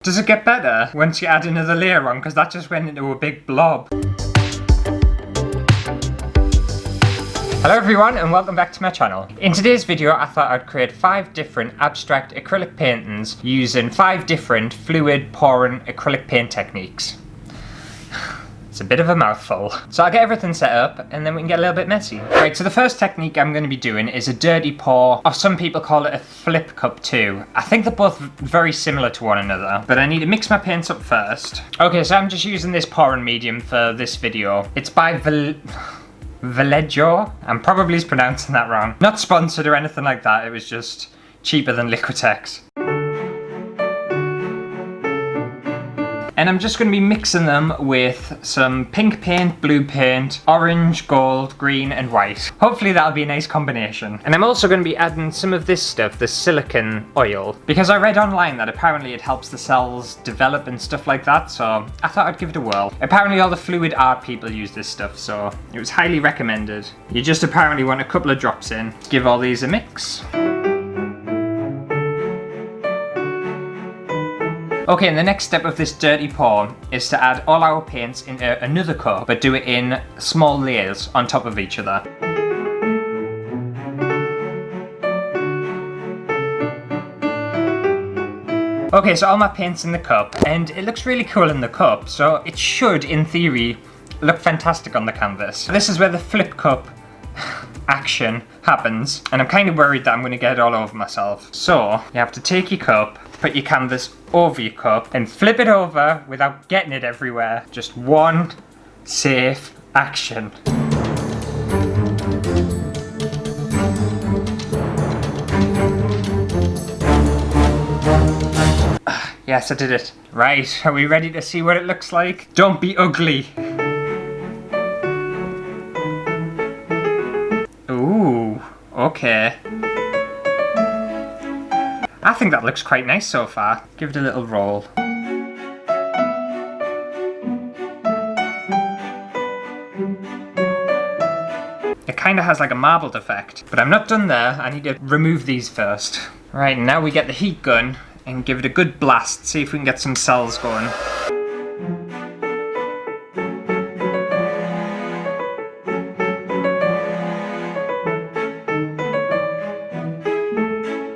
Does it get better once you add another layer on? Because that just went into a big blob. Hello everyone and welcome back to my channel. In today's video I thought I'd create 5 different abstract acrylic paintings using 5 different fluid pouring acrylic paint techniques. It's a bit of a mouthful. So I'll get everything set up and then we can get a little bit messy. Right, so the first technique I'm going to be doing is a dirty pour, or some people call it a flip cup too. I think they're both very similar to one another, but I need to mix my paints up first. Okay, so I'm just using this pouring medium for this video. It's by Vallejo? I'm probably pronouncing that wrong. Not sponsored or anything like that, it was just cheaper than Liquitex. And I'm just going to be mixing them with some pink paint, blue paint, orange, gold, green and white. Hopefully that'll be a nice combination. And I'm also going to be adding some of this stuff, the silicone oil, because I read online that apparently it helps the cells develop and stuff like that, so I thought I'd give it a whirl. Apparently all the fluid art people use this stuff, so it was highly recommended. You just apparently want a couple of drops in. Give all these a mix. Okay, and the next step of this dirty pour is to add all our paints into another cup, but do it in small layers on top of each other. Okay, so all my paint's in the cup, and it looks really cool in the cup, so it should, in theory, look fantastic on the canvas. This is where the flip cup action happens, and I'm kind of worried that I'm going to get it all over myself. So, you have to take your cup, put your canvas over your cup, and flip it over without getting it everywhere. Just one safe action. Yes, I did it. Right, are we ready to see what it looks like? Don't be ugly. Ooh, okay. I think that looks quite nice so far. Give it a little roll. It kind of has like a marbled effect, but I'm not done there. I need to remove these first. Right, now we get the heat gun and give it a good blast, see if we can get some cells going.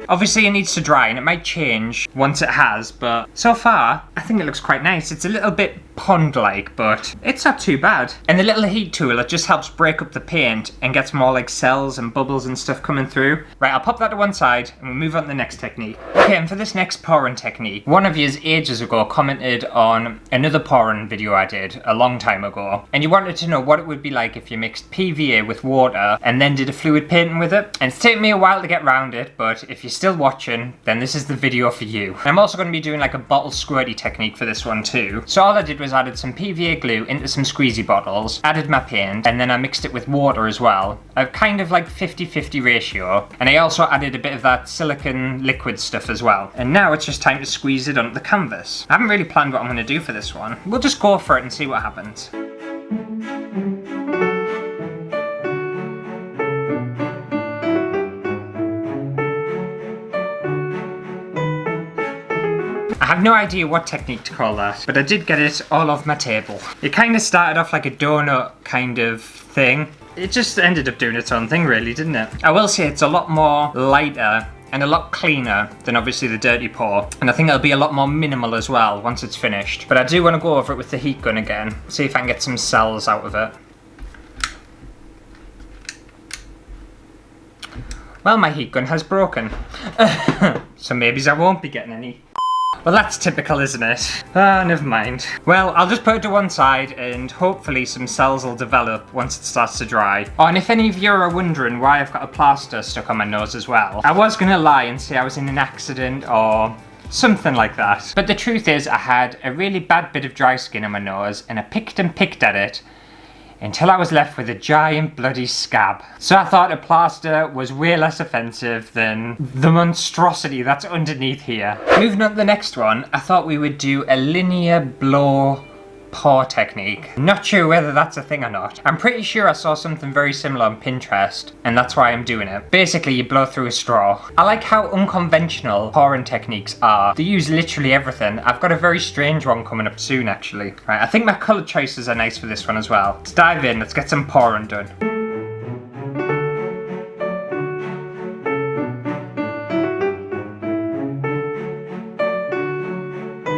Obviously it needs to dry and it might change once it has, but so far I think it looks quite nice. It's a little bit pond-like, but it's not too bad. And the little heat tool, it just helps break up the paint and gets more like cells and bubbles and stuff coming through. Right, I'll pop that to one side and we'll move on to the next technique. Okay, and for this next pouring technique, one of you ages ago commented on another pouring video I did a long time ago, and you wanted to know what it would be like if you mixed PVA with water and then did a fluid painting with it. And it's taken me a while to get around it, but if you're still watching, then this is the video for you. I'm also going to be doing like a bottle squirty technique for this one too. So all I did was added some PVA glue into some squeezy bottles, added my paint, and then I mixed it with water as well. I've kind of like 50-50 ratio, and I also added a bit of that silicone liquid stuff as well. And now it's just time to squeeze it onto the canvas. I haven't really planned what I'm going to do for this one. We'll just go for it and see what happens. I have no idea what technique to call that, but I did get it all off my table. It kind of started off like a donut kind of thing. It just ended up doing its own thing really, didn't it? I will say it's a lot more lighter and a lot cleaner than obviously the dirty pour, and I think it'll be a lot more minimal as well once it's finished. But I do want to go over it with the heat gun again, see if I can get some cells out of it. Well, my heat gun has broken. So maybe I won't be getting any. Well, that's typical, isn't it? Ah, never mind. Well, I'll just put it to one side and hopefully some cells will develop once it starts to dry. Oh, and if any of you are wondering why I've got a plaster stuck on my nose as well, I was gonna lie and say I was in an accident or something like that. But the truth is I had a really bad bit of dry skin on my nose and I picked and picked at it until I was left with a giant bloody scab. So I thought a plaster was way less offensive than the monstrosity that's underneath here. Moving on to the next one, I thought we would do a linear blow pour technique. Not sure whether that's a thing or not. I'm pretty sure I saw something very similar on Pinterest, and that's why I'm doing it. Basically, you blow through a straw. I like how unconventional pouring techniques are. They use literally everything. I've got a very strange one coming up soon, actually. Right, I think my colour choices are nice for this one as well. Let's dive in, let's get some pouring done.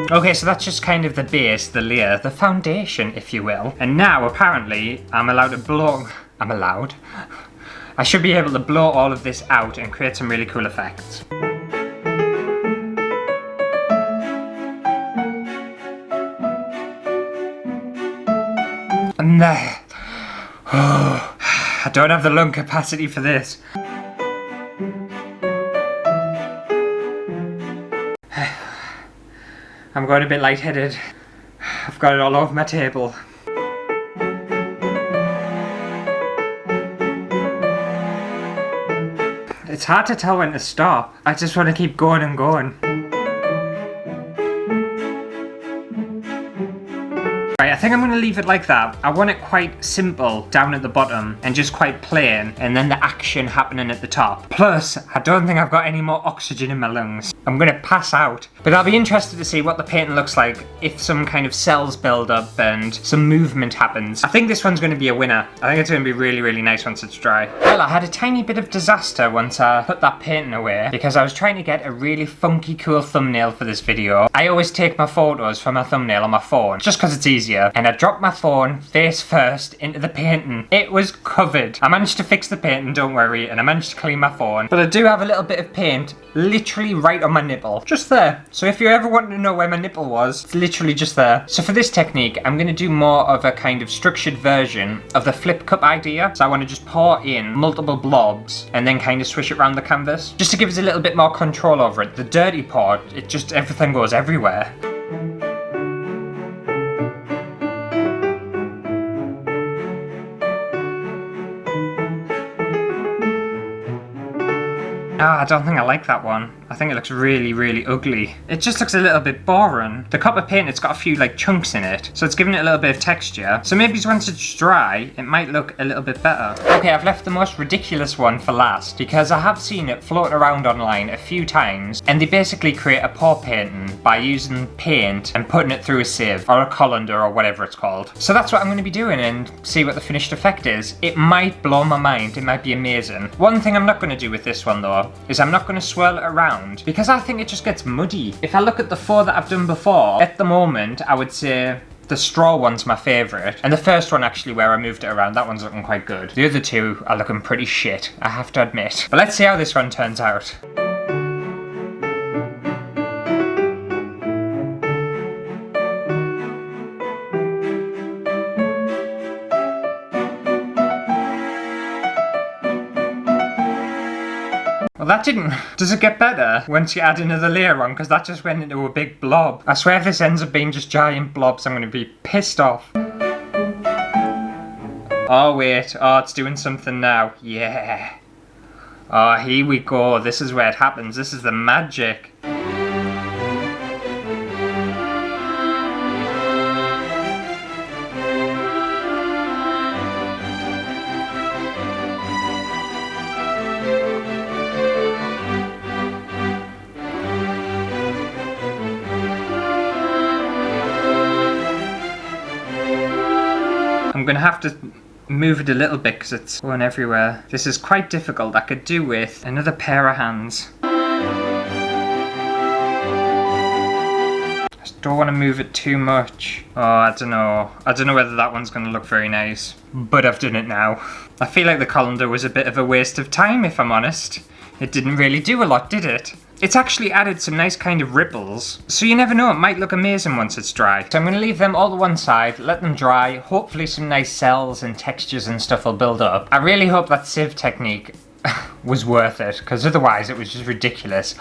Okay, so that's just kind of the base, the layer, the foundation, if you will. And now, apparently, I'm allowed to blow... I'm allowed? I should be able to blow all of this out and create some really cool effects. And there... Oh, I don't have the lung capacity for this. I'm going a bit lightheaded. I've got it all over my table. It's hard to tell when to stop. I just want to keep going and going. Right, I think I'm going to leave it like that. I want it quite simple down at the bottom and just quite plain, and then the action happening at the top. Plus, I don't think I've got any more oxygen in my lungs. I'm going to pass out. But I'll be interested to see what the painting looks like if some kind of cells build up and some movement happens. I think this one's going to be a winner. I think it's going to be really, really nice once it's dry. Well, I had a tiny bit of disaster once I put that painting away because I was trying to get a really funky, cool thumbnail for this video. I always take my photos for my thumbnail on my phone just because it's easier. And I dropped my phone face first into the painting. It was covered. I managed to fix the painting, don't worry, and I managed to clean my phone. But I do have a little bit of paint literally right on my nipple. Just there. So if you're ever wanting to know where my nipple was, it's literally just there. So for this technique, I'm going to do more of a kind of structured version of the flip cup idea. So I want to just pour in multiple blobs and then kind of swish it around the canvas. Just to give us a little bit more control over it. The dirty part, it just, everything goes everywhere. Ah, I don't think I like that one. I think it looks really, really ugly. It just looks a little bit boring. The copper paint, it's got a few like chunks in it, so it's giving it a little bit of texture. So maybe once it's dry, it might look a little bit better. Okay, I've left the most ridiculous one for last because I have seen it float around online a few times, and they basically create a pour painting by using paint and putting it through a sieve or a colander or whatever it's called. So that's what I'm going to be doing and see what the finished effect is. It might blow my mind. It might be amazing. One thing I'm not going to do with this one though is I'm not going to swirl it around because I think it just gets muddy. If I look at the four that I've done before, at the moment I would say the straw one's my favourite, and the first one actually where I moved it around, that one's looking quite good. The other two are looking pretty shit, I have to admit. But let's see how this one turns out. Well, that didn't... Does it get better once you add another layer on? Because that just went into a big blob. I swear if this ends up being just giant blobs, I'm going to be pissed off. Oh, wait. Oh, it's doing something now. Yeah. Oh, here we go. This is where it happens. This is the magic. I'm going to have to move it a little bit because it's going everywhere. This is quite difficult. I could do with another pair of hands. Just don't want to move it too much. Oh, I don't know. I don't know whether that one's going to look very nice. But I've done it now. I feel like the colander was a bit of a waste of time, if I'm honest. It didn't really do a lot, did it? It's actually added some nice kind of ripples, so you never know, it might look amazing once it's dry. So I'm going to leave them all to one side, let them dry, hopefully some nice cells and textures and stuff will build up. I really hope that sieve technique was worth it, because otherwise it was just ridiculous.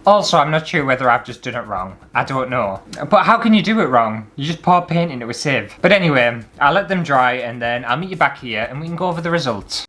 Also, I'm not sure whether I've just done it wrong. I don't know. But how can you do it wrong? You just pour paint into a sieve. But anyway, I'll let them dry and then I'll meet you back here and we can go over the results.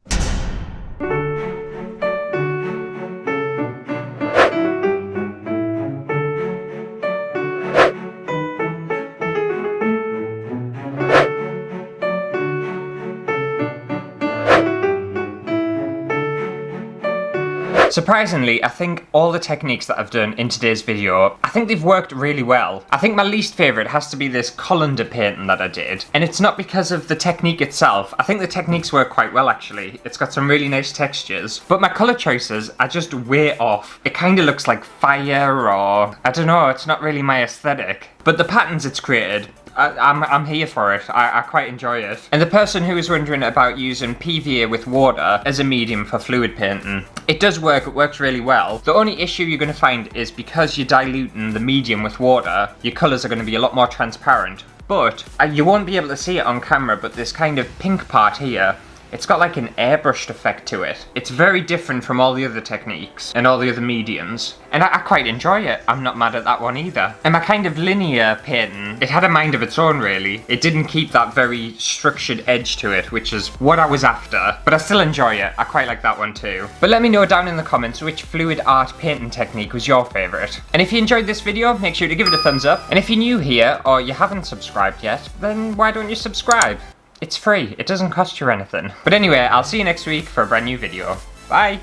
Surprisingly, I think all the techniques that I've done in today's video, I think they've worked really well. I think my least favourite has to be this Colander painting that I did. And it's not because of the technique itself. I think the techniques work quite well actually. It's got some really nice textures. But my colour choices are just way off. It kind of looks like fire or... I don't know, it's not really my aesthetic. But the patterns it's created, I'm here for it. I quite enjoy it. And the person who was wondering about using PVA with water as a medium for fluid painting, it does work. It works really well. The only issue you're going to find is because you're diluting the medium with water, your colours are going to be a lot more transparent. But you won't be able to see it on camera, but this kind of pink part here, it's got like an airbrushed effect to it. It's very different from all the other techniques and all the other mediums. And I quite enjoy it. I'm not mad at that one either. And my kind of linear painting, it had a mind of its own really. It didn't keep that very structured edge to it, which is what I was after. But I still enjoy it. I quite like that one too. But let me know down in the comments which fluid art painting technique was your favourite. And if you enjoyed this video, make sure to give it a thumbs up. And if you're new here or you haven't subscribed yet, then why don't you subscribe? It's free, it doesn't cost you anything. But anyway, I'll see you next week for a brand new video. Bye!